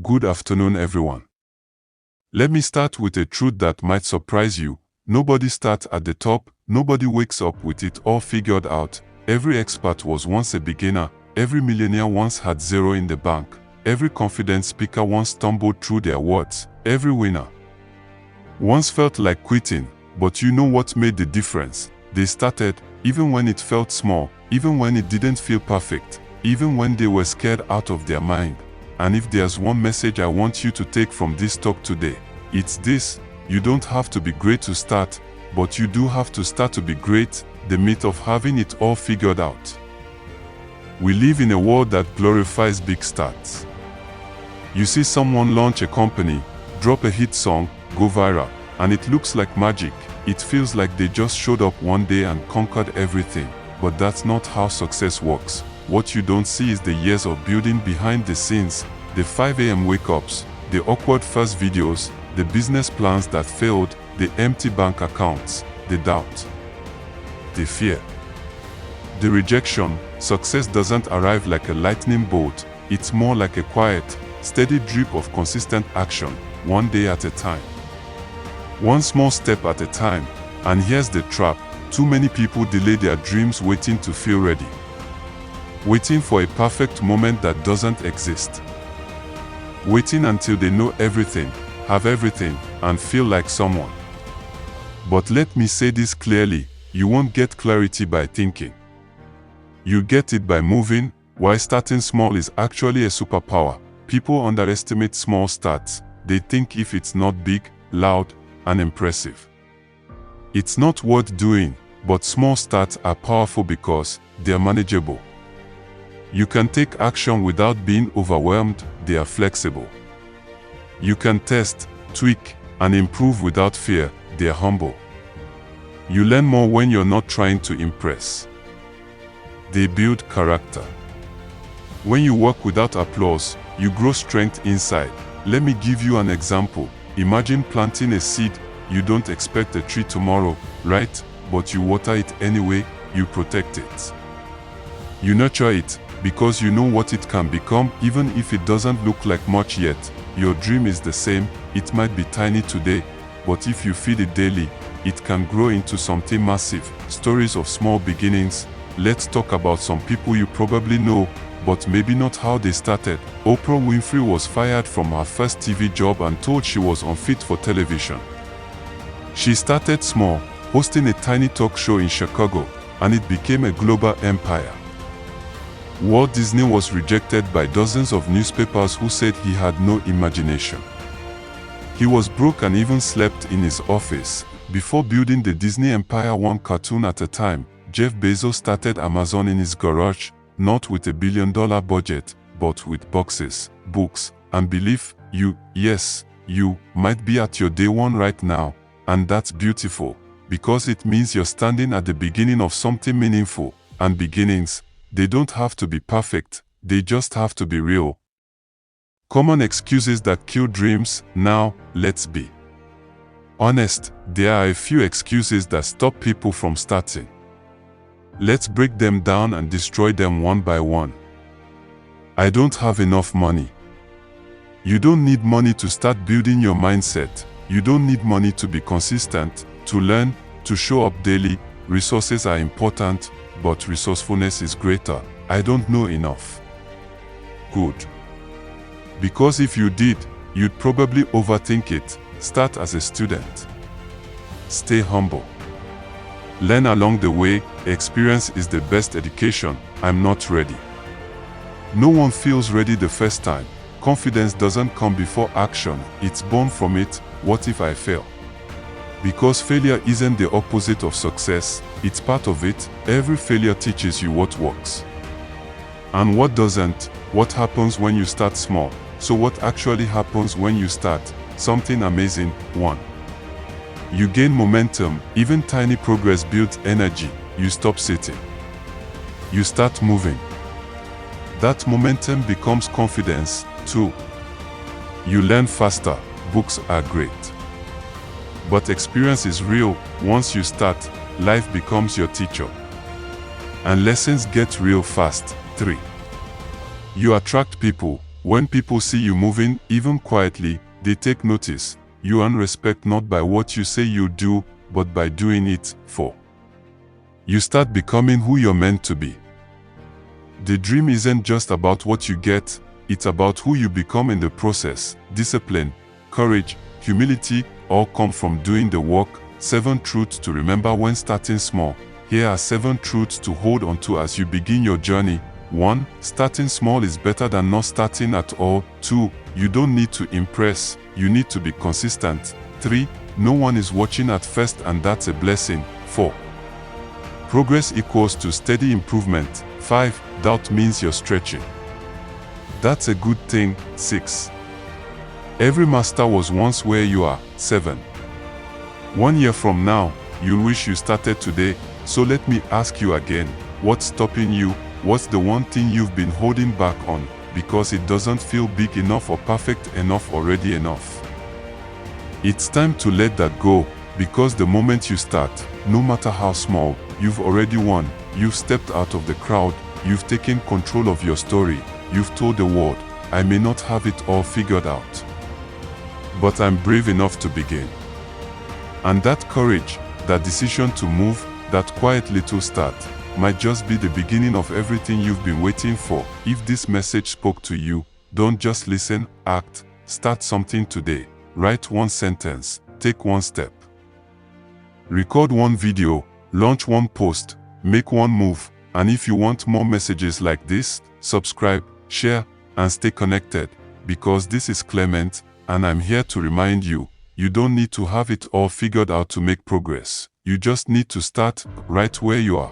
Good afternoon, everyone. Let me start with a truth that might surprise you. Nobody starts at the top, nobody wakes up with it all figured out. Every expert was once a beginner, every millionaire once had zero in the bank, every confident speaker once stumbled through their words, every winner once felt like quitting. But you know what made the difference? They started, even when it felt small, even when it didn't feel perfect, even when they were scared out of their mind. And if there's one message I want you to take from this talk today, it's this: you don't have to be great to start, but you do have to start to be great. The myth of having it all figured out. We live in a world that glorifies big starts. You see someone launch a company, drop a hit song, go viral, and it looks like magic. It feels like they just showed up one day and conquered everything. But that's not how success works. What you don't see is the years of building behind the scenes, the 5 a.m. wake-ups, the awkward first videos, the business plans that failed, the empty bank accounts, the doubt, the fear, the rejection. Success doesn't arrive like a lightning bolt. It's more like a quiet, steady drip of consistent action, one day at a time, one small step at a time. And here's the trap: too many people delay their dreams waiting to feel ready, waiting for a perfect moment that doesn't exist, waiting until they know everything, have everything, and feel like someone. But let me say this clearly: you won't get clarity by thinking. You get it by moving. Why starting small is actually a superpower. People underestimate small starts. They think if it's not big, loud, and impressive, it's not worth doing. But small starts are powerful because they're manageable. You can take action without being overwhelmed. They are flexible. You can test, tweak, and improve without fear. They are humble. You learn more when you're not trying to impress. They build character. When you work without applause, you grow strength inside. Let me give you an example. Imagine planting a seed. You don't expect a tree tomorrow, right? But you water it anyway. You protect it. You nurture it because you know what it can become, even if it doesn't look like much yet. Your dream is the same. It might be tiny today, but if you feed it daily, it can grow into something massive. Stories of small beginnings. Let's talk about some people you probably know, but maybe not how they started. Oprah Winfrey was fired from her first TV job and told she was unfit for television. She started small, hosting a tiny talk show in Chicago, and it became a global empire. Walt Disney was rejected by dozens of newspapers who said he had no imagination. He was broke and even slept in his office. Before building the Disney empire one cartoon at a time, Jeff Bezos started Amazon in his garage, not with $1 billion budget, but with boxes, books, and belief. You might be at your day one right now, and that's beautiful, because it means you're standing at the beginning of something meaningful. And beginnings, they don't have to be perfect, they just have to be real. Common excuses that kill dreams. Now, let's be honest, there are a few excuses that stop people from starting. Let's break them down and destroy them one by one. I don't have enough money. You don't need money to start building your mindset. You don't need money to be consistent, to learn, to show up daily. Resources are important, but resourcefulness is greater. I don't know enough. Good. Because if you did, you'd probably overthink it. Start as a student. Stay humble. Learn along the way. Experience is the best education. I'm not ready. No one feels ready the first time. Confidence doesn't come before action. It's born from it. What if I fail? Because failure isn't the opposite of success. It's part of it. Every failure teaches you what works and what doesn't. What happens when you start small? So what actually happens when you start? Something amazing. 1. You gain momentum. Even tiny progress builds energy. You stop sitting. You start moving. That momentum becomes confidence. 2. You learn faster. Books are great, but experience is real. Once you start, life becomes your teacher, and lessons get real fast. 3. You attract people. When people see you moving, even quietly, they take notice. You earn respect not by what you say you do, but by doing it. 4. You start becoming who you're meant to be. The dream isn't just about what you get, it's about who you become in the process. Discipline, courage, humility, all come from doing the work. 7 truths to remember when starting small. Here are 7 truths to hold on to as you begin your journey. 1. Starting small is better than not starting at all. 2. You don't need to impress, you need to be consistent. 3. No one is watching at first, and that's a blessing. 4. Progress equals to steady improvement. 5. Doubt means you're stretching. That's a good thing. 6. Every master was once where you are. 7. 1 year from now, you'll wish you started today. So let me ask you again, what's stopping you? What's the one thing you've been holding back on because it doesn't feel big enough or perfect enough already enough? It's time to let that go, because the moment you start, no matter how small, you've already won. You've stepped out of the crowd, you've taken control of your story, you've told the world, I may not have it all figured out, but I'm brave enough to begin. And that courage, that decision to move, that quiet little start, might just be the beginning of everything you've been waiting for. If this message spoke to you, don't just listen, act. Start something today. Write 1 sentence, take 1 step. Record 1 video, launch 1 post, make 1 move. And if you want more messages like this, subscribe, share, and stay connected. Because this is Clement, and I'm here to remind you, you don't need to have it all figured out to make progress. You just need to start right where you are.